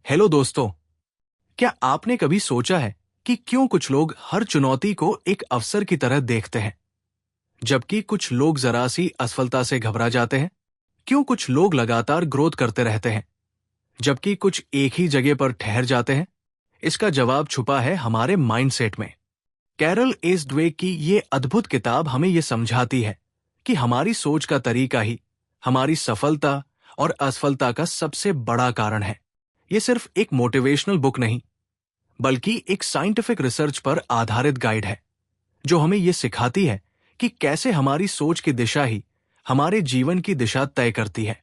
Hello दोस्तों, क्या आपने कभी सोचा है कि क्यों कुछ लोग हर चुनौती को एक अवसर की तरह देखते हैं, जबकि कुछ लोग जरा सी असफलता से घबरा जाते हैं? क्यों कुछ लोग लगातार ग्रोथ करते रहते हैं, जबकि कुछ एक ही जगह पर ठहर जाते हैं? इसका जवाब छुपा है हमारे माइंडसेट में। कैरल एस ड्वेक की ये अद्भुत किताब हमें ये समझाती है कि हमारी सोच का तरीका ही हमारी सफलता और असफलता का सबसे बड़ा कारण है। ये सिर्फ एक मोटिवेशनल बुक नहीं, बल्कि एक साइंटिफिक रिसर्च पर आधारित गाइड है, जो हमें यह सिखाती है कि कैसे हमारी सोच की दिशा ही हमारे जीवन की दिशा तय करती है।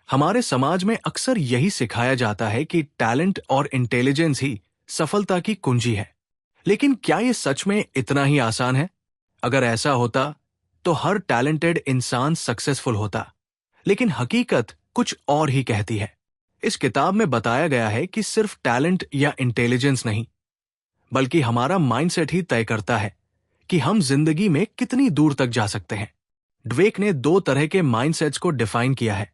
हमारे समाज में अक्सर यही सिखाया जाता है कि टैलेंट और इंटेलिजेंस ही सफलता की कुंजी है। लेकिन क्या यह सच में इतना ही आसान है? अगर ऐसा होता तो हर टैलेंटेड इंसान सक्सेसफुल होता। लेकिन हकीकत कुछ और ही कहती है। इस किताब में बताया गया है कि सिर्फ टैलेंट या इंटेलिजेंस नहीं, बल्कि हमारा माइंडसेट ही तय करता है कि हम जिंदगी में कितनी दूर तक जा सकते हैं। ड्वेक ने दो तरह के माइंडसेट्स को डिफाइन किया है,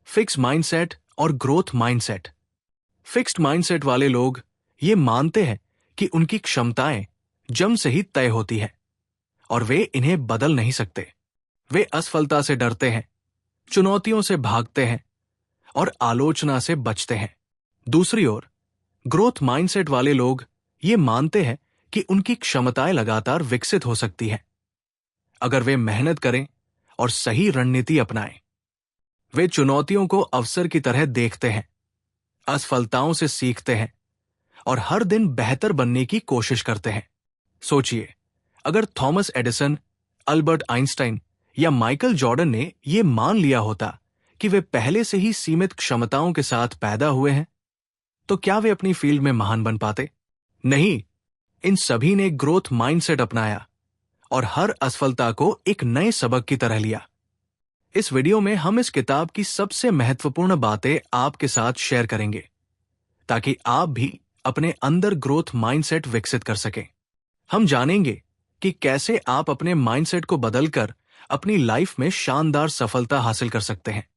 फिक्स माइंडसेट और ग्रोथ माइंडसेट। फिक्स्ड माइंडसेट वाले लोग ये मानते हैं कि उनकी क्षमताएं जन्म से ही तय होती है और वे इन्हें बदल नहीं सकते। वे असफलता से डरते हैं, चुनौतियों से भागते हैं और आलोचना से बचते हैं। दूसरी ओर ग्रोथ माइंडसेट वाले लोग ये मानते हैं कि उनकी क्षमताएं लगातार विकसित हो सकती हैं, अगर वे मेहनत करें और सही रणनीति अपनाएं। वे चुनौतियों को अवसर की तरह देखते हैं, असफलताओं से सीखते हैं और हर दिन बेहतर बनने की कोशिश करते हैं। सोचिए, अगर थॉमस एडिसन, अल्बर्ट आइंस्टाइन या माइकल जॉर्डन ने यह मान लिया होता कि वे पहले से ही सीमित क्षमताओं के साथ पैदा हुए हैं, तो क्या वे अपनी फील्ड में महान बन पाते? नहीं, इन सभी ने ग्रोथ माइंडसेट अपनाया और हर असफलता को एक नए सबक की तरह लिया। इस वीडियो में हम इस किताब की सबसे महत्वपूर्ण बातें आपके साथ शेयर करेंगे, ताकि आप भी अपने अंदर ग्रोथ माइंडसेट विकसित कर सकें। हम जानेंगे कि कैसे आप अपने माइंडसेट को बदलकर अपनी लाइफ में शानदार सफलता हासिल कर सकते हैं।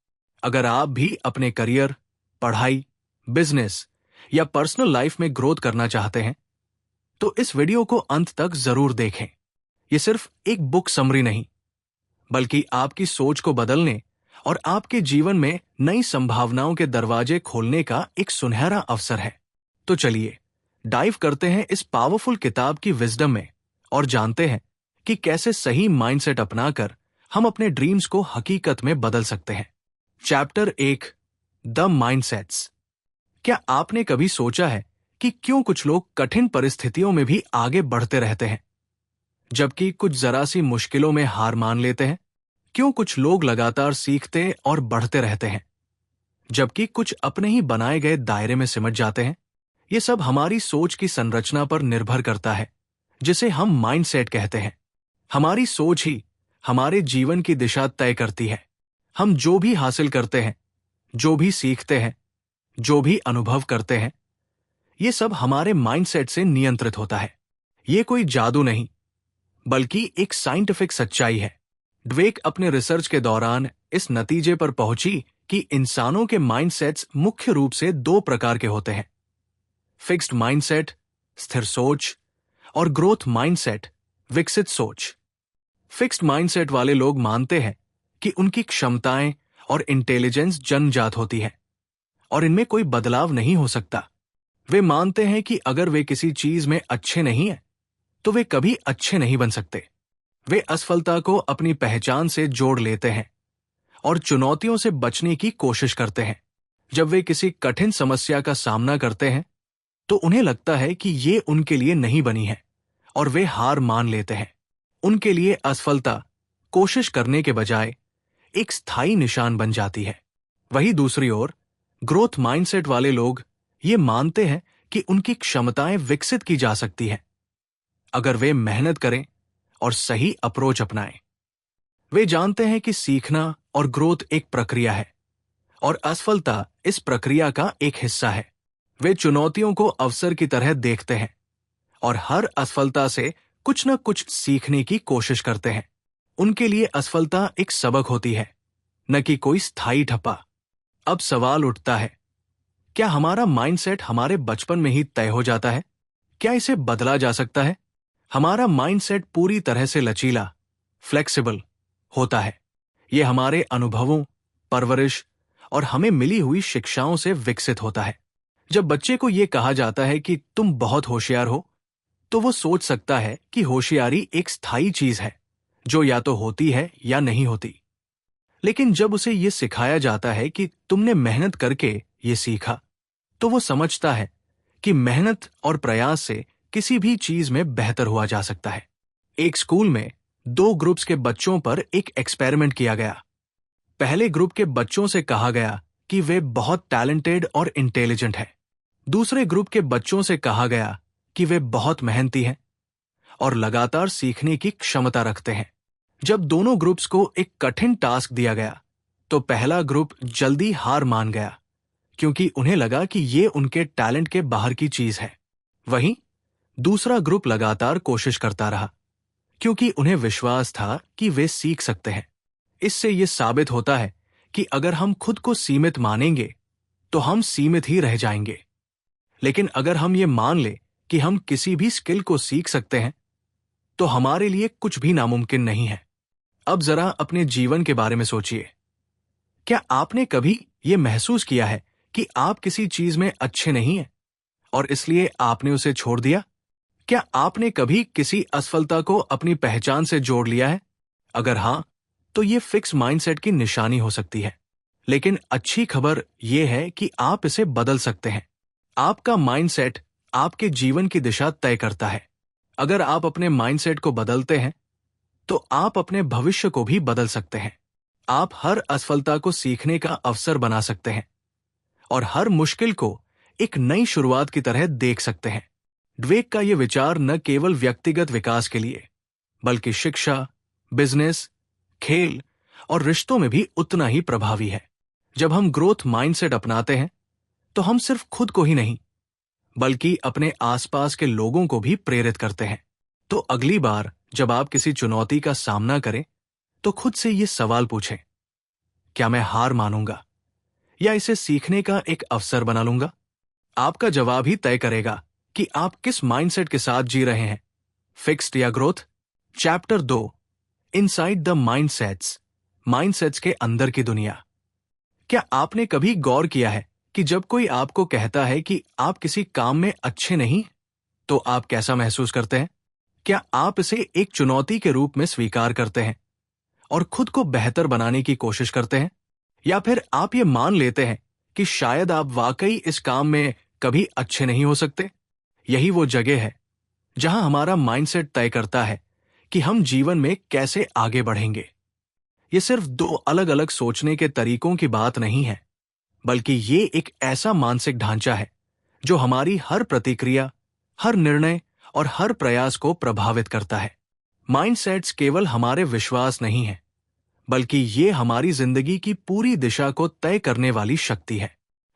अगर आप भी अपने करियर, पढ़ाई, बिजनेस या पर्सनल लाइफ में ग्रोथ करना चाहते हैं, तो इस वीडियो को अंत तक जरूर देखें। यह सिर्फ एक बुक समरी नहीं, बल्कि आपकी सोच को बदलने और आपके जीवन में नई संभावनाओं के दरवाजे खोलने का एक सुनहरा अवसर है। तो चलिए डाइव करते हैं इस पावरफुल किताब की विजडम में और जानते हैं कि कैसे सही माइंडसेट अपनाकर हम अपने ड्रीम्स को हकीकत में बदल सकते हैं। Chapter 1, the mindsets. क्या आपने कभी सोचा है कि क्यों कुछ लोग कठिन परिस्थितियों में भी आगे बढ़ते रहते हैं, जबकि कुछ जरा सी मुश्किलों में हार मान लेते हैं? क्यों कुछ लोग लगातार सीखते और बढ़ते रहते हैं, जबकि कुछ अपने ही बनाए गए दायरे में सिमट जाते हैं? ये सब हमारी सोच की संरचना पर निर्भर करता है, जिसे हम माइंडसेट कहते हैं। हमारी सोच ही हमारे जीवन की दिशा तय करती है। हम जो भी हासिल करते हैं, जो भी सीखते हैं, जो भी अनुभव करते हैं, ये सब हमारे माइंडसेट से नियंत्रित होता है। ये कोई जादू नहीं, बल्कि एक साइंटिफिक सच्चाई है। ड्वेक अपने रिसर्च के दौरान इस नतीजे पर पहुंची कि इंसानों के माइंडसेट्स मुख्य रूप से दो प्रकार के होते हैं, फिक्स्ड माइंडसेट, स्थिर सोच, और ग्रोथ माइंडसेट, विकसित सोच। फिक्स्ड माइंडसेट वाले लोग मानते हैं कि उनकी क्षमताएं और इंटेलिजेंस जन्मजात होती है और इनमें कोई बदलाव नहीं हो सकता। वे मानते हैं कि अगर वे किसी चीज में अच्छे नहीं हैं, तो वे कभी अच्छे नहीं बन सकते। वे असफलता को अपनी पहचान से जोड़ लेते हैं और चुनौतियों से बचने की कोशिश करते हैं। जब वे किसी कठिन समस्या का सामना करते हैं, तो उन्हें लगता है कि ये उनके लिए नहीं बनी है और वे हार मान लेते हैं। उनके लिए असफलता कोशिश करने के बजाय एक स्थायी निशान बन जाती है। वहीं दूसरी ओर ग्रोथ माइंडसेट वाले लोग ये मानते हैं कि उनकी क्षमताएं विकसित की जा सकती हैं, अगर वे मेहनत करें और सही अप्रोच अपनाएं। वे जानते हैं कि सीखना और ग्रोथ एक प्रक्रिया है और असफलता इस प्रक्रिया का एक हिस्सा है। वे चुनौतियों को अवसर की तरह देखते हैं और हर असफलता से कुछ न कुछ सीखने की कोशिश करते हैं। उनके लिए असफलता एक सबक होती है, न कि कोई स्थायी ठप्पा। अब सवाल उठता है, क्या हमारा माइंडसेट हमारे बचपन में ही तय हो जाता है? क्या इसे बदला जा सकता है? हमारा माइंडसेट पूरी तरह से लचीला, फ्लेक्सिबल होता है। ये हमारे अनुभवों, परवरिश और हमें मिली हुई शिक्षाओं से विकसित होता है। जब बच्चे को यह कहा जाता है कि तुम बहुत होशियार हो, तो वो सोच सकता है कि होशियारी एक स्थायी चीज है जो या तो होती है या नहीं होती। लेकिन जब उसे यह सिखाया जाता है कि तुमने मेहनत करके ये सीखा, तो वो समझता है कि मेहनत और प्रयास से किसी भी चीज में बेहतर हुआ जा सकता है। एक स्कूल में 2 ग्रुप्स के बच्चों पर एक एक्सपेरिमेंट किया गया। पहले ग्रुप के बच्चों से कहा गया कि वे बहुत टैलेंटेड और इंटेलिजेंट हैं। दूसरे ग्रुप के बच्चों से कहा गया कि वे बहुत मेहनती हैं और लगातार सीखने की क्षमता रखते हैं। जब दोनों ग्रुप्स को एक कठिन टास्क दिया गया, तो पहला ग्रुप जल्दी हार मान गया, क्योंकि उन्हें लगा कि ये उनके टैलेंट के बाहर की चीज है। वहीं दूसरा ग्रुप लगातार कोशिश करता रहा, क्योंकि उन्हें विश्वास था कि वे सीख सकते हैं। इससे यह साबित होता है कि अगर हम खुद को सीमित मानेंगे, तो हम सीमित ही रह जाएंगे। लेकिन अगर हम ये मान ले कि हम किसी भी स्किल को सीख सकते हैं, तो हमारे लिए कुछ भी नामुमकिन नहीं है। अब जरा अपने जीवन के बारे में सोचिए। क्या आपने कभी ये महसूस किया है कि आप किसी चीज में अच्छे नहीं हैं और इसलिए आपने उसे छोड़ दिया? क्या आपने कभी किसी असफलता को अपनी पहचान से जोड़ लिया है? अगर हां, तो ये फिक्स माइंडसेट की निशानी हो सकती है। लेकिन अच्छी खबर यह है कि आप इसे बदल सकते हैं। आपका माइंडसेट आपके जीवन की दिशा तय करता है। अगर आप अपने माइंडसेट को बदलते हैं, तो आप अपने भविष्य को भी बदल सकते हैं। आप हर असफलता को सीखने का अवसर बना सकते हैं और हर मुश्किल को एक नई शुरुआत की तरह देख सकते हैं। ड्वेक का यह विचार न केवल व्यक्तिगत विकास के लिए, बल्कि शिक्षा, बिजनेस, खेल और रिश्तों में भी उतना ही प्रभावी है। जब हम ग्रोथ माइंडसेट अपनाते हैं, तो हम सिर्फ खुद को ही नहीं, बल्कि अपने आसपास के लोगों को भी प्रेरित करते हैं। तो अगली बार जब आप किसी चुनौती का सामना करें, तो खुद से ये सवाल पूछें, क्या मैं हार मानूंगा या इसे सीखने का एक अवसर बना लूंगा? आपका जवाब ही तय करेगा कि आप किस माइंडसेट के साथ जी रहे हैं, फिक्स्ड या growth. Chapter 2, inside the mindsets, mindsets के अंदर की दुनिया। क्या आपने कभी गौर किया है कि जब कोई आपको कहता है कि आप किसी काम में अच्छे नहीं, तो आप कैसा महसूस करते हैं? क्या आप इसे एक चुनौती के रूप में स्वीकार करते हैं और खुद को बेहतर बनाने की कोशिश करते हैं? या फिर आप ये मान लेते हैं कि शायद आप वाकई इस काम में कभी अच्छे नहीं हो सकते? यही वो जगह है जहां हमारा माइंडसेट तय करता है कि हम जीवन में कैसे आगे बढ़ेंगे। ये सिर्फ 2 अलग अलग सोचने के तरीकों की बात नहीं है, बल्कि ये एक ऐसा मानसिक ढांचा है जो हमारी हर प्रतिक्रिया, हर निर्णय और हर प्रयास को प्रभावित करता है। माइंडसेट्स केवल हमारे विश्वास नहीं है, बल्कि ये हमारी जिंदगी की पूरी दिशा को तय करने वाली शक्ति है।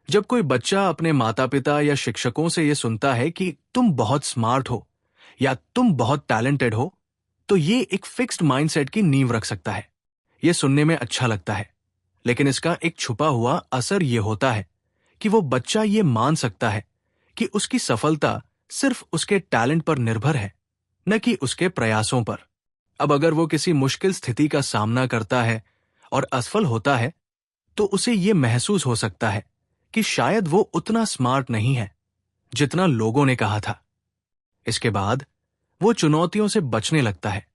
जब कोई बच्चा अपने माता पिता या शिक्षकों से यह सुनता है कि तुम बहुत स्मार्ट हो या तुम बहुत टैलेंटेड हो, तो ये एक फिक्स्ड माइंडसेट की नींव रख सकता है। यह सुनने में अच्छा लगता है, लेकिन इसका एक छुपा हुआ असर यह होता है कि वो बच्चा ये मान सकता है कि उसकी सफलता सिर्फ उसके टैलेंट पर निर्भर है, न कि उसके प्रयासों पर। अब अगर वो किसी मुश्किल स्थिति का सामना करता है और असफल होता है, तो उसे ये महसूस हो सकता है कि शायद वो उतना स्मार्ट नहीं है जितना लोगों ने कहा था। इसके बाद वो चुनौतियों से बचने लगता है,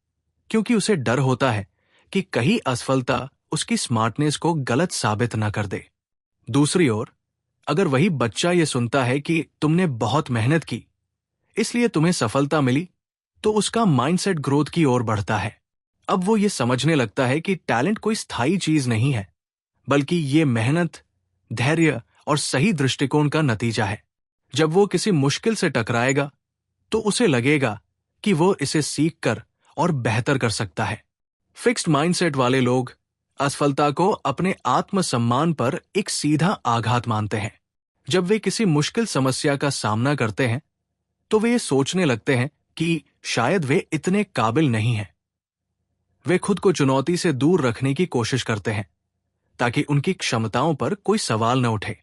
क्योंकि उसे डर होता है कि कहीं असफलता उसकी स्मार्टनेस को गलत साबित न कर दे। दूसरी ओर, अगर वही बच्चा ये सुनता है कि तुमने बहुत मेहनत की, इसलिए तुम्हें सफलता मिली, तो उसका माइंडसेट ग्रोथ की ओर बढ़ता है। अब वो ये समझने लगता है कि टैलेंट कोई स्थायी चीज नहीं है, बल्कि ये मेहनत, धैर्य और सही दृष्टिकोण का नतीजा है। जब वो किसी मुश्किल से टकराएगा, तो उसे लगेगा कि वो इसे सीखकर और बेहतर कर सकता है। फिक्स्ड माइंडसेट वाले लोग असफलता को अपने आत्मसम्मान पर एक सीधा आघात मानते हैं। जब वे किसी मुश्किल समस्या का सामना करते हैं, तो वे ये सोचने लगते हैं कि शायद वे इतने काबिल नहीं हैं। वे खुद को चुनौती से दूर रखने की कोशिश करते हैं, ताकि उनकी क्षमताओं पर कोई सवाल न उठे।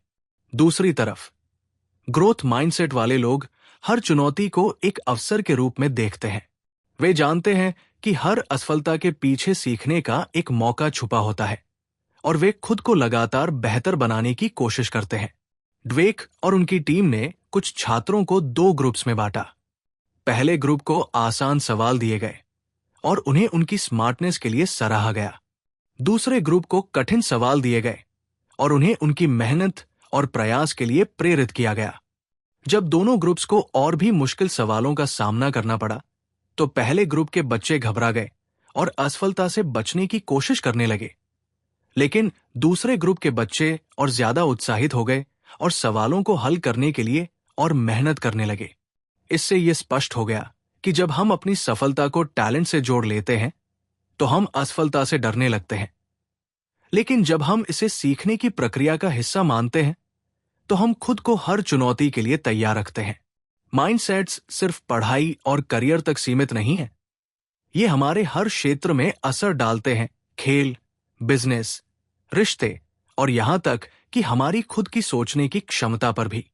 दूसरी तरफ ग्रोथ माइंडसेट वाले लोग हर चुनौती को एक अवसर के रूप में देखते हैं। वे जानते हैं कि हर असफलता के पीछे सीखने का एक मौका छुपा होता है और वे खुद को लगातार बेहतर बनाने की कोशिश करते हैं। ड्वेक और उनकी टीम ने कुछ छात्रों को दो ग्रुप्स में बांटा। पहले ग्रुप को आसान सवाल दिए गए और उन्हें उनकी स्मार्टनेस के लिए सराहा गया। दूसरे ग्रुप को कठिन सवाल दिए गए और उन्हें उनकी मेहनत और प्रयास के लिए प्रेरित किया गया। जब दोनों ग्रुप्स को और भी मुश्किल सवालों का सामना करना पड़ा, तो पहले ग्रुप के बच्चे घबरा गए और असफलता से बचने की कोशिश करने लगे। लेकिन दूसरे ग्रुप के बच्चे और ज्यादा उत्साहित हो गए और सवालों को हल करने के लिए और मेहनत करने लगे। इससे यह स्पष्ट हो गया कि जब हम अपनी सफलता को टैलेंट से जोड़ लेते हैं, तो हम असफलता से डरने लगते हैं। लेकिन जब हम इसे सीखने की प्रक्रिया का हिस्सा मानते हैं, तो हम खुद को हर चुनौती के लिए तैयार रखते हैं। माइंडसेट्स सिर्फ पढ़ाई और करियर तक सीमित नहीं है। ये हमारे हर क्षेत्र में असर डालते हैं, खेल, बिजनेस, रिश्ते और यहां तक कि हमारी खुद की सोचने की क्षमता पर भी।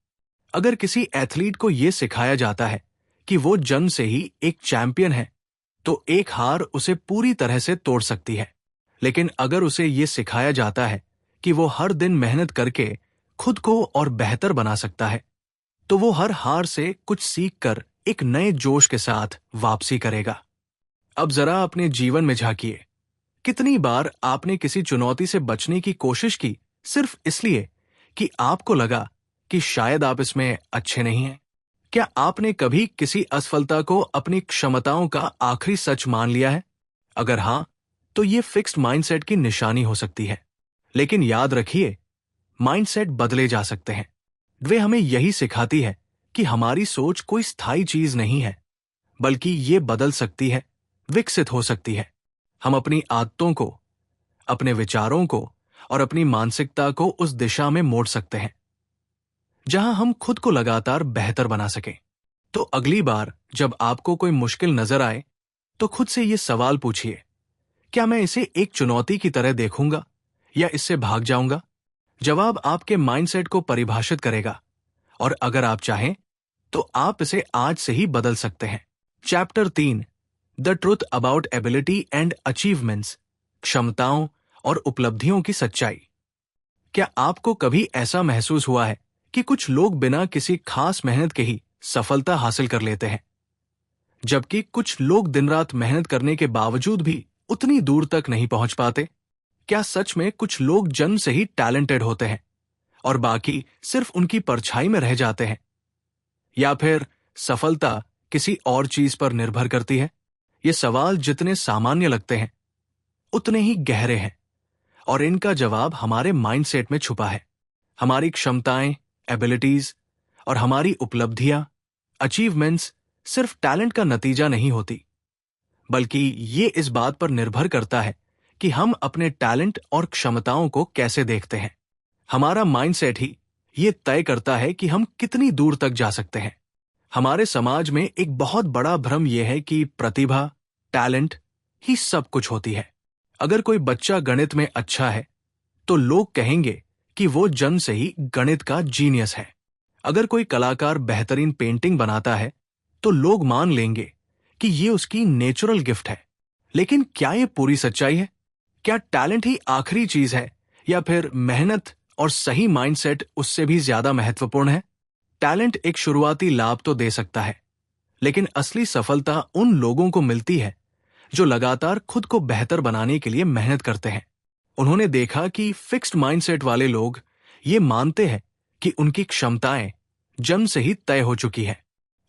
अगर किसी एथलीट को यह सिखाया जाता है कि वो जन्म से ही एक चैंपियन है, तो एक हार उसे पूरी तरह से तोड़ सकती है। लेकिन अगर उसे यह सिखाया जाता है कि वो हर दिन मेहनत करके खुद को और बेहतर बना सकता है, तो वो हर हार से कुछ सीखकर एक नए जोश के साथ वापसी करेगा। अब जरा अपने जीवन में झांकिए। कितनी बार आपने किसी चुनौती से बचने की कोशिश की सिर्फ इसलिए कि आपको लगा कि शायद आप इसमें अच्छे नहीं हैं? क्या आपने कभी किसी असफलता को अपनी क्षमताओं का आखिरी सच मान लिया है? अगर हां, तो ये फिक्स्ड माइंडसेट की निशानी हो सकती है। लेकिन याद रखिए, माइंडसेट बदले जा सकते हैं। वे हमें यही सिखाती है कि हमारी सोच कोई स्थायी चीज नहीं है, बल्कि ये बदल सकती है, विकसित हो सकती है। हम अपनी आदतों को, अपने विचारों को और अपनी मानसिकता को उस दिशा में मोड़ सकते हैं जहां हम खुद को लगातार बेहतर बना सकें। तो अगली बार जब आपको कोई मुश्किल नजर आए, तो खुद से ये सवाल पूछिए, क्या मैं इसे एक चुनौती की तरह देखूंगा या इससे भाग जाऊंगा? जवाब आपके माइंडसेट को परिभाषित करेगा और अगर आप चाहें तो आप इसे आज से ही बदल सकते हैं। Chapter 3, the truth about ability and achievements, क्षमताओं और उपलब्धियों की सच्चाई। क्या आपको कभी ऐसा महसूस हुआ है कि कुछ लोग बिना किसी खास मेहनत के ही सफलता हासिल कर लेते हैं, जबकि कुछ लोग दिन रात मेहनत करने के बावजूद भी उतनी दूर तक नहीं पहुंच पाते? क्या सच में कुछ लोग जन्म से ही टैलेंटेड होते हैं और बाकी सिर्फ उनकी परछाई में रह जाते हैं? या फिर सफलता किसी और चीज पर निर्भर करती है? ये सवाल जितने सामान्य लगते हैं, उतने ही गहरे हैं और इनका जवाब हमारे माइंडसेट में छुपा है। हमारी क्षमताएं, एबिलिटीज और हमारी उपलब्धियां, अचीवमेंट्स सिर्फ टैलेंट का नतीजा नहीं होती, बल्कि ये इस बात पर निर्भर करता है कि हम अपने टैलेंट और क्षमताओं को कैसे देखते हैं। हमारा माइंडसेट ही ये तय करता है कि हम कितनी दूर तक जा सकते हैं। हमारे समाज में एक बहुत बड़ा भ्रम यह है कि प्रतिभा, टैलेंट ही सब कुछ होती है। अगर कोई बच्चा गणित में अच्छा है, तो लोग कहेंगे कि वो जन्म से ही गणित का जीनियस है। अगर कोई कलाकार बेहतरीन पेंटिंग बनाता है, तो लोग मान लेंगे कि ये उसकी नेचुरल गिफ्ट है। लेकिन क्या ये पूरी सच्चाई है? क्या टैलेंट ही आखिरी चीज है या फिर मेहनत और सही माइंडसेट उससे भी ज्यादा महत्वपूर्ण है? टैलेंट एक शुरुआती लाभ तो दे सकता है, लेकिन असली सफलता उन लोगों को मिलती है जो लगातार खुद को बेहतर बनाने के लिए मेहनत करते हैं। उन्होंने देखा कि फिक्स्ड माइंडसेट वाले लोग ये मानते हैं कि उनकी क्षमताएं जन्म से ही तय हो चुकी है।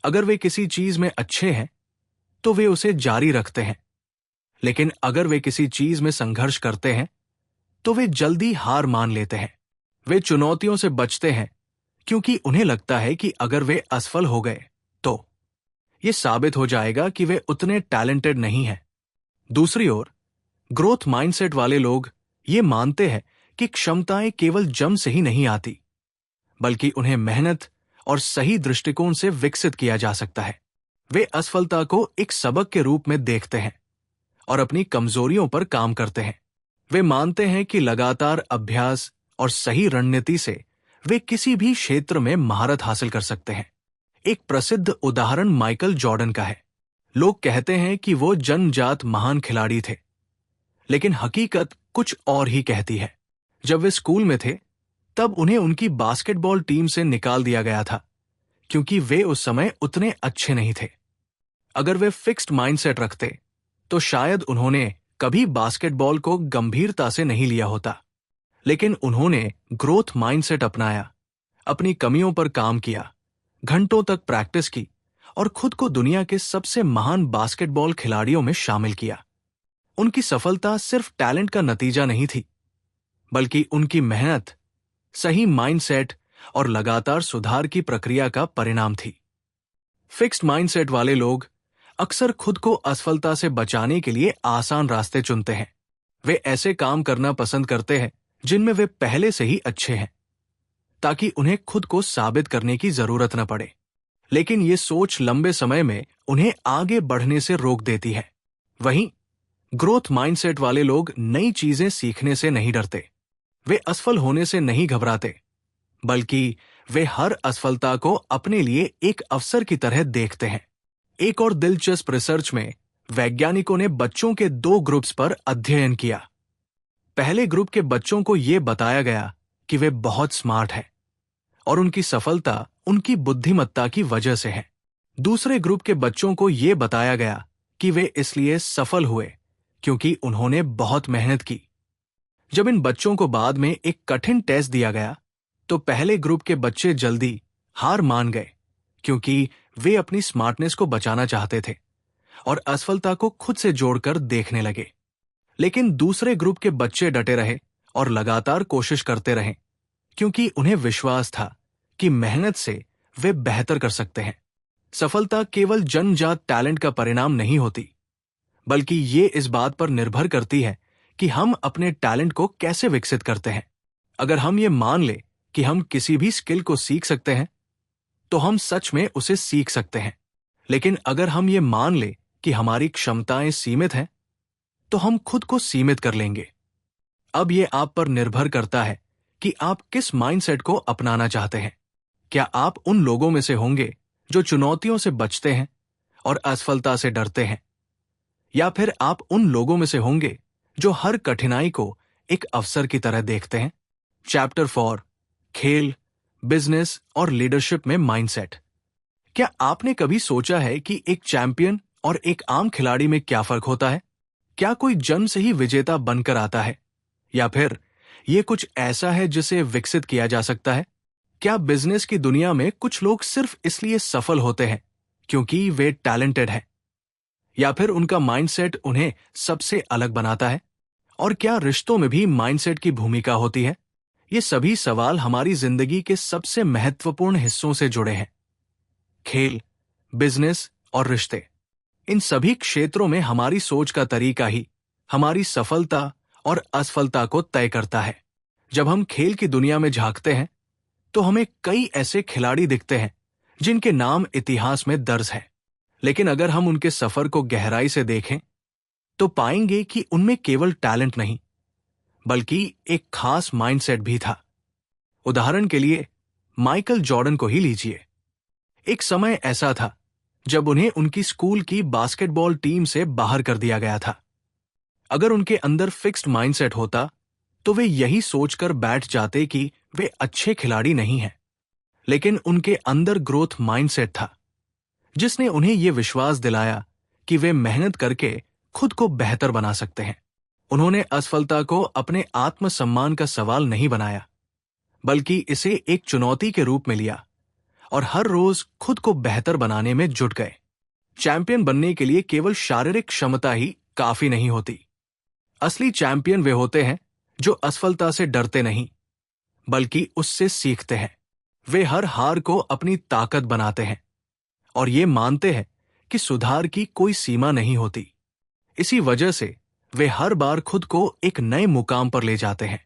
अगर वे किसी चीज में अच्छे हैं, तो वे उसे जारी रखते हैं। लेकिन अगर वे किसी चीज में संघर्ष करते हैं, तो वे जल्दी हार मान लेते हैं। वे चुनौतियों से बचते हैं क्योंकि उन्हें लगता है कि अगर वे असफल हो गए, तो ये साबित हो जाएगा कि वे उतने टैलेंटेड नहीं हैं। दूसरी ओर, ग्रोथ माइंडसेट वाले लोग ये मानते हैं कि क्षमताएं केवल जन्म से ही नहीं आती, बल्कि उन्हें मेहनत और सही दृष्टिकोण से विकसित किया जा सकता है। वे असफलता को एक सबक के रूप में देखते हैं और अपनी कमजोरियों पर काम करते हैं। वे मानते हैं कि लगातार अभ्यास और सही रणनीति से वे किसी भी क्षेत्र में महारत हासिल कर सकते हैं। एक प्रसिद्ध उदाहरण माइकल जॉर्डन का है। लोग कहते हैं कि वो जन्मजात महान खिलाड़ी थे, लेकिन हकीकत कुछ और ही कहती है। जब वे स्कूल में थे, तब उन्हें उनकी बास्केटबॉल टीम से निकाल दिया गया था, क्योंकि वे उस समय उतने अच्छे नहीं थे। अगर वे फिक्स्ड माइंडसेट रखते, तो शायद उन्होंने कभी बास्केटबॉल को गंभीरता से नहीं लिया होता। लेकिन उन्होंने ग्रोथ माइंडसेट अपनाया, अपनी कमियों पर काम किया, घंटों तक प्रैक्टिस की और खुद को दुनिया के सबसे महान बास्केटबॉल खिलाड़ियों में शामिल किया। उनकी सफलता सिर्फ टैलेंट का नतीजा नहीं थी, बल्कि उनकी मेहनत, सही माइंडसेट और लगातार सुधार की प्रक्रिया का परिणाम थी। फिक्स्ड माइंडसेट वाले लोग अक्सर खुद को असफलता से बचाने के लिए आसान रास्ते चुनते हैं। वे ऐसे काम करना पसंद करते हैं जिनमें वे पहले से ही अच्छे हैं, ताकि उन्हें खुद को साबित करने की जरूरत न पड़े। लेकिन ये सोच लंबे समय में उन्हें आगे बढ़ने से रोक देती है। वहीं ग्रोथ माइंडसेट वाले लोग नई चीजें सीखने से नहीं डरते। वे असफल होने से नहीं घबराते, बल्कि वे हर असफलता को अपने लिए एक अवसर की तरह देखते हैं। एक और दिलचस्प रिसर्च में वैज्ञानिकों ने बच्चों के 2 ग्रुप्स पर अध्ययन किया। पहले ग्रुप के बच्चों को यह बताया गया कि वे बहुत स्मार्ट हैं और उनकी सफलता उनकी बुद्धिमत्ता की वजह से है। दूसरे ग्रुप के बच्चों को यह बताया गया कि वे इसलिए सफल हुए क्योंकि उन्होंने बहुत मेहनत की। जब इन बच्चों को बाद में एक कठिन टेस्ट दिया गया, तो पहले ग्रुप के बच्चे जल्दी हार मान गए, क्योंकि वे अपनी स्मार्टनेस को बचाना चाहते थे और असफलता को खुद से जोड़कर देखने लगे। लेकिन दूसरे ग्रुप के बच्चे डटे रहे और लगातार कोशिश करते रहे, क्योंकि उन्हें विश्वास था कि मेहनत से वे बेहतर कर सकते हैं। सफलता केवल जन्मजात टैलेंट का परिणाम नहीं होती, बल्कि ये इस बात पर निर्भर करती है कि हम अपने टैलेंट को कैसे विकसित करते हैं। अगर हम ये मान ले कि हम किसी भी स्किल को सीख सकते हैं, तो हम सच में उसे सीख सकते हैं। लेकिन अगर हम ये मान ले कि हमारी क्षमताएं सीमित हैं, तो हम खुद को सीमित कर लेंगे। अब ये आप पर निर्भर करता है कि आप किस माइंडसेट को अपनाना चाहते हैं। क्या आप उन लोगों में से होंगे जो चुनौतियों से बचते हैं और असफलता से डरते हैं, या फिर आप उन लोगों में से होंगे जो हर कठिनाई को एक अवसर की तरह देखते हैं? चैप्टर 4, खेल, बिजनेस और लीडरशिप में माइंडसेट। क्या आपने कभी सोचा है कि एक चैंपियन और एक आम खिलाड़ी में क्या फर्क होता है? क्या कोई जन्म से ही विजेता बनकर आता है, या फिर यह कुछ ऐसा है जिसे विकसित किया जा सकता है? क्या बिजनेस की दुनिया में कुछ लोग सिर्फ इसलिए सफल होते हैं क्योंकि वे टैलेंटेड हैं, या फिर उनका माइंडसेट उन्हें सबसे अलग बनाता है? और क्या रिश्तों में भी माइंडसेट की भूमिका होती है? ये सभी सवाल हमारी जिंदगी के सबसे महत्वपूर्ण हिस्सों से जुड़े हैं। खेल, बिजनेस और रिश्ते, इन सभी क्षेत्रों में हमारी सोच का तरीका ही हमारी सफलता और असफलता को तय करता है। जब हम खेल की दुनिया में झांकते हैं, तो हमें कई ऐसे खिलाड़ी दिखते हैं जिनके नाम इतिहास में दर्ज है। लेकिन अगर हम उनके सफर को गहराई से देखें, तो पाएंगे कि उनमें केवल टैलेंट नहीं, बल्कि एक खास माइंडसेट भी था। उदाहरण के लिए माइकल जॉर्डन को ही लीजिए। एक समय ऐसा था जब उन्हें उनकी स्कूल की बास्केटबॉल टीम से बाहर कर दिया गया था। अगर उनके अंदर फिक्स्ड माइंडसेट होता, तो वे यही सोचकर बैठ जाते कि वे अच्छे खिलाड़ी नहीं हैं। लेकिन उनके अंदर ग्रोथ माइंडसेट था, जिसने उन्हें यह विश्वास दिलाया कि वे मेहनत करके खुद को बेहतर बना सकते हैं। उन्होंने असफलता को अपने आत्मसम्मान का सवाल नहीं बनाया, बल्कि इसे एक चुनौती के रूप में लिया और हर रोज खुद को बेहतर बनाने में जुट गए। चैंपियन बनने के लिए केवल शारीरिक क्षमता ही काफी नहीं होती। असली चैंपियन वे होते हैं जो असफलता से डरते नहीं, बल्कि उससे सीखते हैं। वे हर हार को अपनी ताकत बनाते हैं और ये मानते हैं कि सुधार की कोई सीमा नहीं होती। इसी वजह से वे हर बार खुद को एक नए मुकाम पर ले जाते हैं।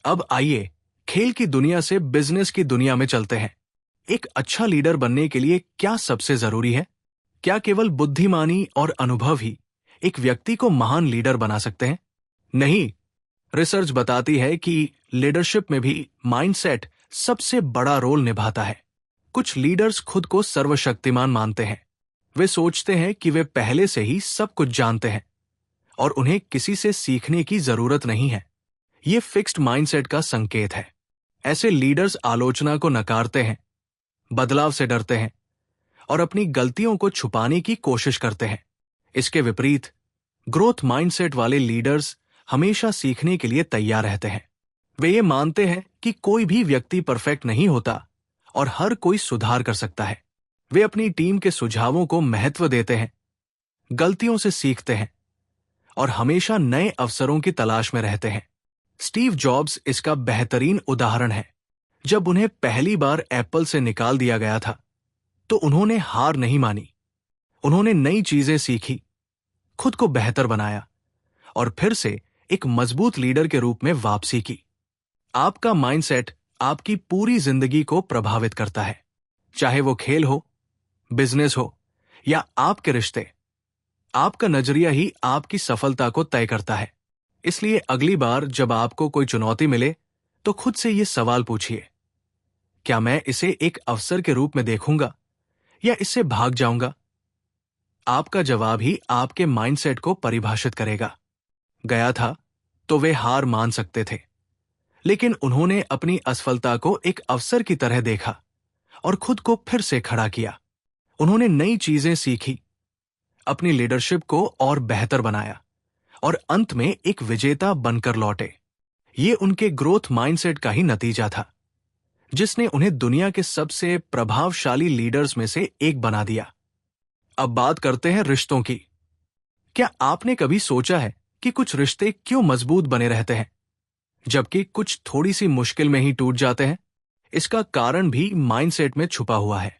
अब आइए खेल की दुनिया से बिजनेस की दुनिया में चलते हैं। एक अच्छा लीडर बनने के लिए क्या सबसे जरूरी है? क्या केवल बुद्धिमानी और अनुभव ही एक व्यक्ति को महान लीडर बना सकते हैं? नहीं, रिसर्च बताती है कि लीडरशिप में भी माइंडसेट सबसे बड़ा रोल निभाता है। कुछ लीडर्स खुद को सर्वशक्तिमान मानते हैं। वे सोचते हैं कि वे पहले से ही सब कुछ जानते हैं और उन्हें किसी से सीखने की जरूरत नहीं है। ये फिक्स्ड माइंडसेट का संकेत है। ऐसे लीडर्स आलोचना को नकारते हैं, बदलाव से डरते हैं और अपनी गलतियों को छुपाने की कोशिश करते हैं। इसके विपरीत ग्रोथ माइंडसेट वाले लीडर्स हमेशा सीखने के लिए तैयार रहते हैं। वे ये मानते हैं कि कोई भी व्यक्ति परफेक्ट नहीं होता और हर कोई सुधार कर सकता है। वे अपनी टीम के सुझावों को महत्व देते हैं, गलतियों से सीखते हैं और हमेशा नए अवसरों की तलाश में रहते हैं। स्टीव जॉब्स इसका बेहतरीन उदाहरण है। जब उन्हें पहली बार एप्पल से निकाल दिया गया था तो उन्होंने हार नहीं मानी। उन्होंने नई चीजें सीखी, खुद को बेहतर बनाया और फिर से एक मजबूत लीडर के रूप में वापसी की। आपका माइंडसेट आपकी पूरी जिंदगी को प्रभावित करता है, चाहे वो खेल हो, बिजनेस हो या आपके रिश्ते। आपका नजरिया ही आपकी सफलता को तय करता है। इसलिए अगली बार जब आपको कोई चुनौती मिले तो खुद से ये सवाल पूछिए, क्या मैं इसे एक अवसर के रूप में देखूंगा या इससे भाग जाऊंगा? आपका जवाब ही आपके माइंडसेट को परिभाषित करेगा। गया था तो वे हार मान सकते थे, लेकिन उन्होंने अपनी असफलता को एक अवसर की तरह देखा और खुद को फिर से खड़ा किया। उन्होंने नई चीजें सीखी, अपनी लीडरशिप को और बेहतर बनाया और अंत में एक विजेता बनकर लौटे। ये उनके ग्रोथ माइंडसेट का ही नतीजा था, जिसने उन्हें दुनिया के सबसे प्रभावशाली लीडर्स में से एक बना दिया। अब बात करते हैं रिश्तों की। क्या आपने कभी सोचा है कि कुछ रिश्ते क्यों मजबूत बने रहते हैं, जबकि कुछ थोड़ी सी मुश्किल में ही टूट जाते हैं? इसका कारण भी माइंडसेट में छुपा हुआ है।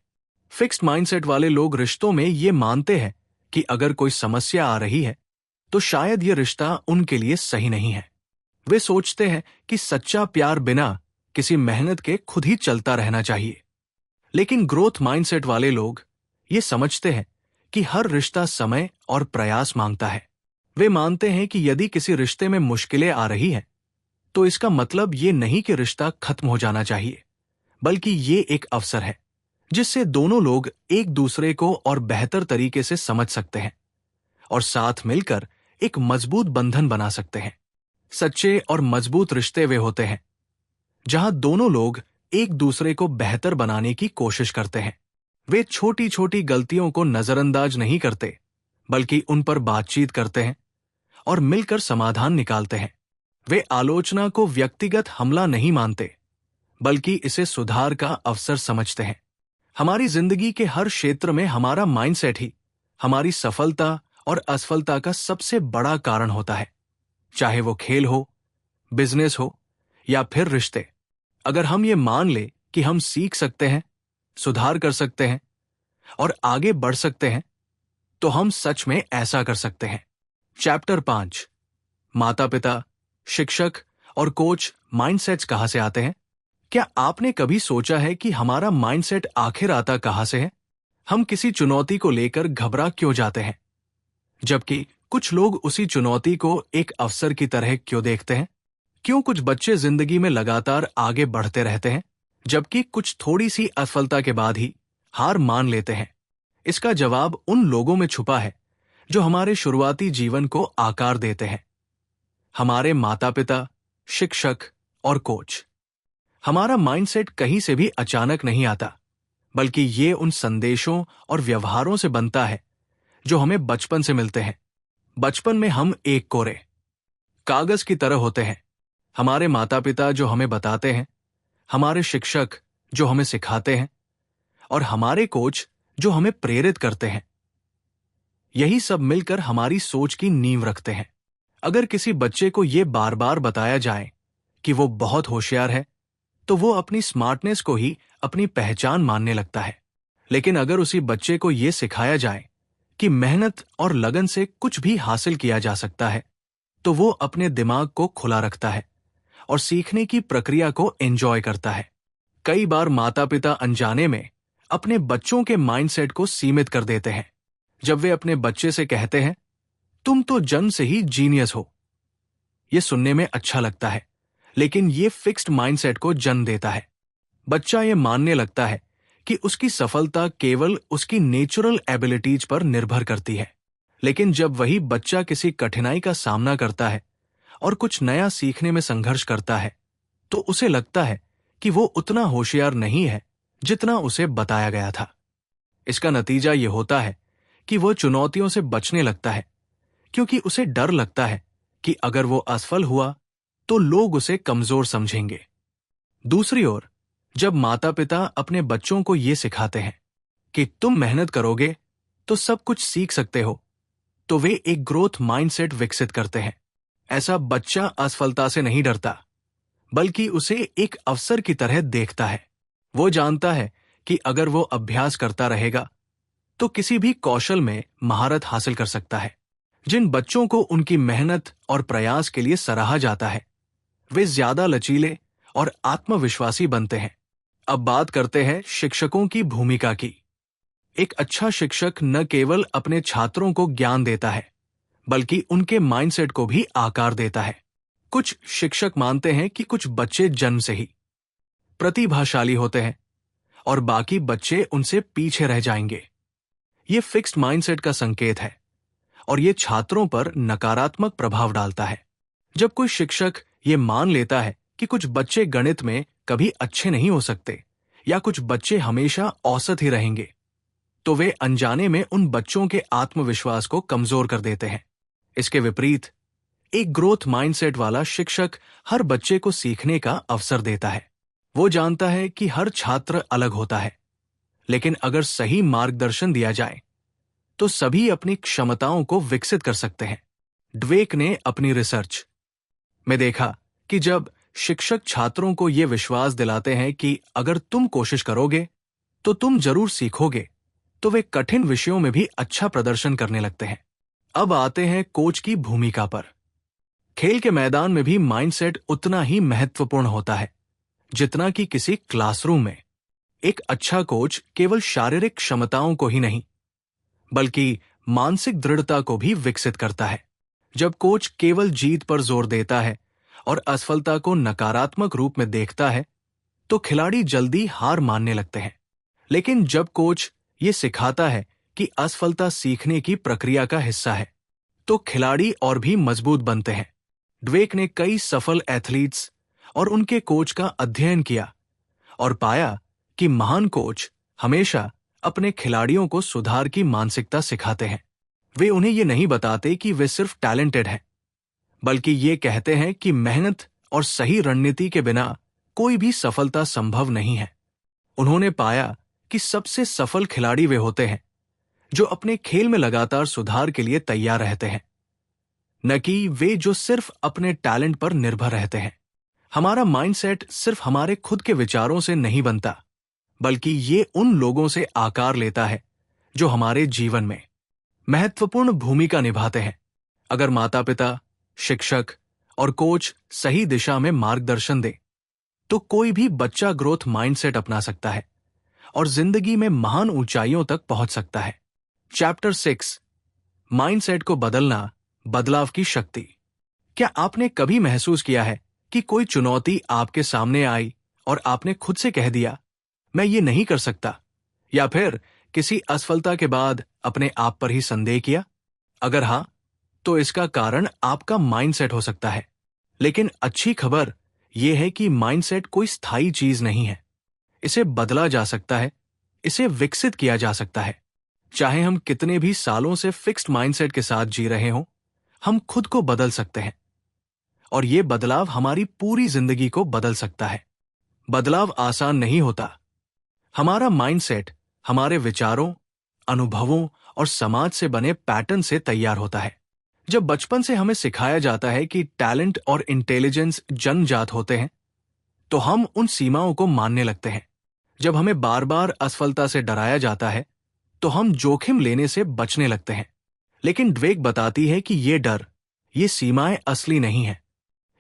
फिक्स्ड माइंडसेट वाले लोग रिश्तों में ये मानते हैं कि अगर कोई समस्या आ रही है तो शायद ये रिश्ता उनके लिए सही नहीं है। वे सोचते हैं कि सच्चा प्यार बिना किसी मेहनत के खुद ही चलता रहना चाहिए। लेकिन ग्रोथ माइंडसेट वाले लोग ये समझते हैं कि हर रिश्ता समय और प्रयास मांगता है। वे मानते हैं कि यदि किसी रिश्ते में मुश्किलें आ रही हैं, तो इसका मतलब ये नहीं कि रिश्ता खत्म हो जाना चाहिए, बल्कि ये एक अवसर है जिससे दोनों लोग एक दूसरे को और बेहतर तरीके से समझ सकते हैं और साथ मिलकर एक मजबूत बंधन बना सकते हैं। सच्चे और मजबूत रिश्ते वे होते हैं जहां दोनों लोग एक दूसरे को बेहतर बनाने की कोशिश करते हैं। वे छोटी छोटी गलतियों को नजरअंदाज नहीं करते, बल्कि उन पर बातचीत करते हैं और मिलकर समाधान निकालते हैं। वे आलोचना को व्यक्तिगत हमला नहीं मानते, बल्कि इसे सुधार का अवसर समझते हैं। हमारी जिंदगी के हर क्षेत्र में हमारा माइंडसेट ही हमारी सफलता और असफलता का सबसे बड़ा कारण होता है, चाहे वो खेल हो, बिजनेस हो या फिर रिश्ते। अगर हम ये मान ले कि हम सीख सकते हैं, सुधार कर सकते हैं और आगे बढ़ सकते हैं, तो हम सच में ऐसा कर सकते हैं। चैप्टर 5, माता पिता, शिक्षक और कोच माइंडसेट्स कहां से आते हैं? क्या आपने कभी सोचा है कि हमारा माइंडसेट आखिर आता कहां से है? हम किसी चुनौती को लेकर घबरा क्यों जाते हैं, जबकि कुछ लोग उसी चुनौती को एक अवसर की तरह क्यों देखते हैं? क्यों कुछ बच्चे जिंदगी में लगातार आगे बढ़ते रहते हैं, जबकि कुछ थोड़ी सी असफलता के बाद ही हार मान लेते हैं? इसका जवाब उन लोगों में छुपा है जो हमारे शुरुआती जीवन को आकार देते हैं, हमारे माता पिता, शिक्षक और कोच। हमारा माइंडसेट कहीं से भी अचानक नहीं आता, बल्कि ये उन संदेशों और व्यवहारों से बनता है जो हमें बचपन से मिलते हैं। बचपन में हम एक कोरे कागज की तरह होते हैं। हमारे माता पिता जो हमें बताते हैं, हमारे शिक्षक जो हमें सिखाते हैं और हमारे कोच जो हमें प्रेरित करते हैं, यही सब मिलकर हमारी सोच की नींव रखते हैं। अगर किसी बच्चे को यह बार बार बताया जाए कि वो बहुत होशियार है, तो वो अपनी स्मार्टनेस को ही अपनी पहचान मानने लगता है। लेकिन अगर उसी बच्चे को यह सिखाया जाए कि मेहनत और लगन से कुछ भी हासिल किया जा सकता है, तो वो अपने दिमाग को खुला रखता है और सीखने की प्रक्रिया को एंजॉय करता है। कई बार माता पिता अनजाने में अपने बच्चों के माइंडसेट को सीमित कर देते हैं। जब वे अपने बच्चे से कहते हैं, तुम तो जन्म से ही जीनियस हो। ये सुनने में अच्छा लगता है, लेकिन ये फिक्स्ड माइंडसेट को जन्म देता है। बच्चा ये मानने लगता है कि उसकी सफलता केवल उसकी नेचुरल एबिलिटीज पर निर्भर करती है। लेकिन जब वही बच्चा किसी कठिनाई का सामना करता है और कुछ नया सीखने में संघर्ष करता है, तो उसे लगता है कि वो उतना होशियार नहीं है जितना उसे बताया गया था। इसका नतीजा ये होता है कि वो चुनौतियों से बचने लगता है, क्योंकि उसे डर लगता है कि अगर वो असफल हुआ तो लोग उसे कमजोर समझेंगे। दूसरी ओर, जब माता पिता अपने बच्चों को ये सिखाते हैं कि तुम मेहनत करोगे तो सब कुछ सीख सकते हो, तो वे एक ग्रोथ माइंडसेट विकसित करते हैं। ऐसा बच्चा असफलता से नहीं डरता, बल्कि उसे एक अवसर की तरह देखता है। वो जानता है कि अगर वो अभ्यास करता रहेगा तो किसी भी कौशल में महारत हासिल कर सकता है। जिन बच्चों को उनकी मेहनत और प्रयास के लिए सराहा जाता है, वे ज्यादा लचीले और आत्मविश्वासी बनते हैं। अब बात करते हैं शिक्षकों की भूमिका की। एक अच्छा शिक्षक न केवल अपने छात्रों को ज्ञान देता है, बल्कि उनके माइंडसेट को भी आकार देता है। कुछ शिक्षक मानते हैं कि कुछ बच्चे जन्म से ही प्रतिभाशाली होते हैं और बाकी बच्चे उनसे पीछे रह जाएंगे। ये फिक्स्ड माइंडसेट का संकेत है और ये छात्रों पर नकारात्मक प्रभाव डालता है। जब कोई शिक्षक ये मान लेता है कि कुछ बच्चे गणित में कभी अच्छे नहीं हो सकते या कुछ बच्चे हमेशा औसत ही रहेंगे, तो वे अनजाने में उन बच्चों के आत्मविश्वास को कमजोर कर देते हैं। इसके विपरीत, एक ग्रोथ माइंडसेट वाला शिक्षक हर बच्चे को सीखने का अवसर देता है। वो जानता है कि हर छात्र अलग होता है, लेकिन अगर सही मार्गदर्शन दिया जाए तो सभी अपनी क्षमताओं को विकसित कर सकते हैं। ड्वेक ने अपनी रिसर्च में देखा कि जब शिक्षक छात्रों को यह विश्वास दिलाते हैं कि अगर तुम कोशिश करोगे तो तुम जरूर सीखोगे, तो वे कठिन विषयों में भी अच्छा प्रदर्शन करने लगते हैं। अब आते हैं कोच की भूमिका पर। खेल के मैदान में भी माइंडसेट उतना ही महत्वपूर्ण होता है जितना कि किसी क्लासरूम में। एक अच्छा कोच केवल शारीरिक क्षमताओं को ही नहीं, बल्कि मानसिक दृढ़ता को भी विकसित करता है। जब कोच केवल जीत पर जोर देता है और असफलता को नकारात्मक रूप में देखता है, तो खिलाड़ी जल्दी हार मानने लगते हैं। लेकिन जब कोच ये सिखाता है कि असफलता सीखने की प्रक्रिया का हिस्सा है, तो खिलाड़ी और भी मजबूत बनते हैं। ड्वेक ने कई सफल एथलीट्स और उनके कोच का अध्ययन किया और पाया कि महान कोच हमेशा अपने खिलाड़ियों को सुधार की मानसिकता सिखाते हैं। वे उन्हें ये नहीं बताते कि वे सिर्फ टैलेंटेड हैं, बल्कि ये कहते हैं कि मेहनत और सही रणनीति के बिना कोई भी सफलता संभव नहीं है। उन्होंने पाया कि सबसे सफल खिलाड़ी वे होते हैं जो अपने खेल में लगातार सुधार के लिए तैयार रहते हैं, न कि वे जो सिर्फ अपने टैलेंट पर निर्भर रहते हैं। हमारा माइंडसेट सिर्फ हमारे खुद के विचारों से नहीं बनता, बल्कि ये उन लोगों से आकार लेता है जो हमारे जीवन में महत्वपूर्ण भूमिका निभाते हैं। अगर माता पिता, शिक्षक और कोच सही दिशा में मार्गदर्शन दे, तो कोई भी बच्चा ग्रोथ माइंडसेट अपना सकता है और जिंदगी में महान ऊंचाइयों तक पहुंच सकता है। चैप्टर 6, माइंडसेट को बदलना, बदलाव की शक्ति। क्या आपने कभी महसूस किया है कि कोई चुनौती आपके सामने आई और आपने खुद से कह दिया, मैं ये नहीं कर सकता, या फिर किसी असफलता के बाद अपने आप पर ही संदेह किया? अगर हां, तो इसका कारण आपका माइंडसेट हो सकता है। लेकिन अच्छी खबर यह है कि माइंडसेट कोई स्थायी चीज नहीं है। इसे बदला जा सकता है, इसे विकसित किया जा सकता है। चाहे हम कितने भी सालों से फिक्स्ड माइंडसेट के साथ जी रहे हों, हम खुद को बदल सकते हैं और यह बदलाव हमारी पूरी जिंदगी को बदल सकता है। बदलाव आसान नहीं होता। हमारा माइंडसेट हमारे विचारों, अनुभवों और समाज से बने पैटर्न से तैयार होता है। जब बचपन से हमें सिखाया जाता है कि टैलेंट और इंटेलिजेंस जन्मजात होते हैं, तो हम उन सीमाओं को मानने लगते हैं। जब हमें बार बार असफलता से डराया जाता है, तो हम जोखिम लेने से बचने लगते हैं। लेकिन ड्वेक बताती है कि ये डर, ये सीमाएं असली नहीं है।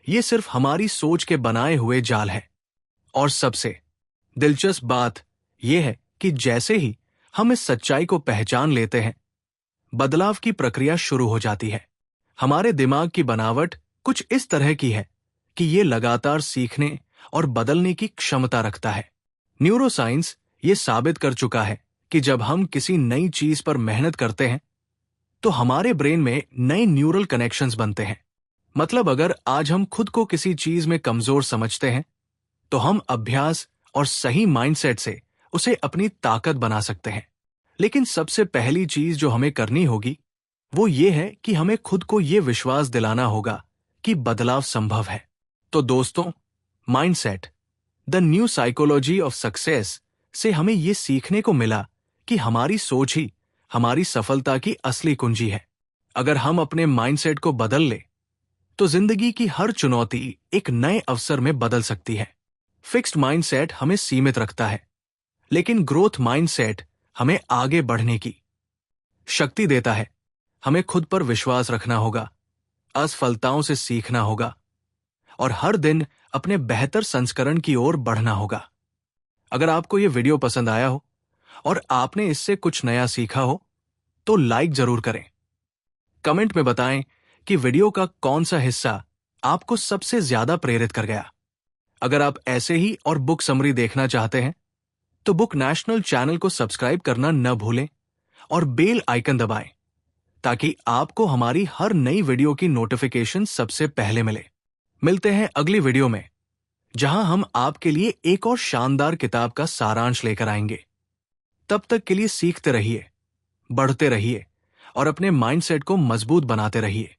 ये सिर्फ हमारी सोच के बनाए हुए जाल है। और सबसे दिलचस्प बात यह है कि जैसे ही हम इस सच्चाई को पहचान लेते हैं, बदलाव की प्रक्रिया शुरू हो जाती है। हमारे दिमाग की बनावट कुछ इस तरह की है कि ये लगातार सीखने और बदलने की क्षमता रखता है। न्यूरोसाइंस ये साबित कर चुका है कि जब हम किसी नई चीज पर मेहनत करते हैं तो हमारे ब्रेन में नए न्यूरल कनेक्शंस बनते हैं। मतलब अगर आज हम खुद को किसी चीज में कमजोर समझते हैं तो हम अभ्यास और सही माइंडसेट से उसे अपनी ताकत बना सकते हैं। लेकिन सबसे पहली चीज जो हमें करनी होगी वो ये है कि हमें खुद को ये विश्वास दिलाना होगा कि बदलाव संभव है। तो दोस्तों, mindset the new psychology of success से हमें ये सीखने को मिला कि हमारी सोच ही हमारी सफलता की असली कुंजी है। अगर हम अपने माइंडसेट को बदल ले तो जिंदगी की हर चुनौती एक नए अवसर में बदल सकती है। फिक्स्ड माइंडसेट हमें सीमित रखता है, लेकिन ग्रोथ माइंडसेट हमें आगे बढ़ने की शक्ति देता है। हमें खुद पर विश्वास रखना होगा, असफलताओं से सीखना होगा और हर दिन अपने बेहतर संस्करण की ओर बढ़ना होगा। अगर आपको यह वीडियो पसंद आया हो और आपने इससे कुछ नया सीखा हो तो लाइक जरूर करें। कमेंट में बताएं कि वीडियो का कौन सा हिस्सा आपको सबसे ज्यादा प्रेरित कर गया। अगर आप ऐसे ही और बुक समरी देखना चाहते हैं तो बुक नेशनल चैनल को सब्सक्राइब करना न भूलें और बेल आइकन दबाएं ताकि आपको हमारी हर नई वीडियो की नोटिफिकेशन सबसे पहले मिले। मिलते हैं अगली वीडियो में, जहां हम आपके लिए एक और शानदार किताब का सारांश लेकर आएंगे। तब तक के लिए सीखते रहिए, बढ़ते रहिए और अपने माइंडसेट को मजबूत बनाते रहिए।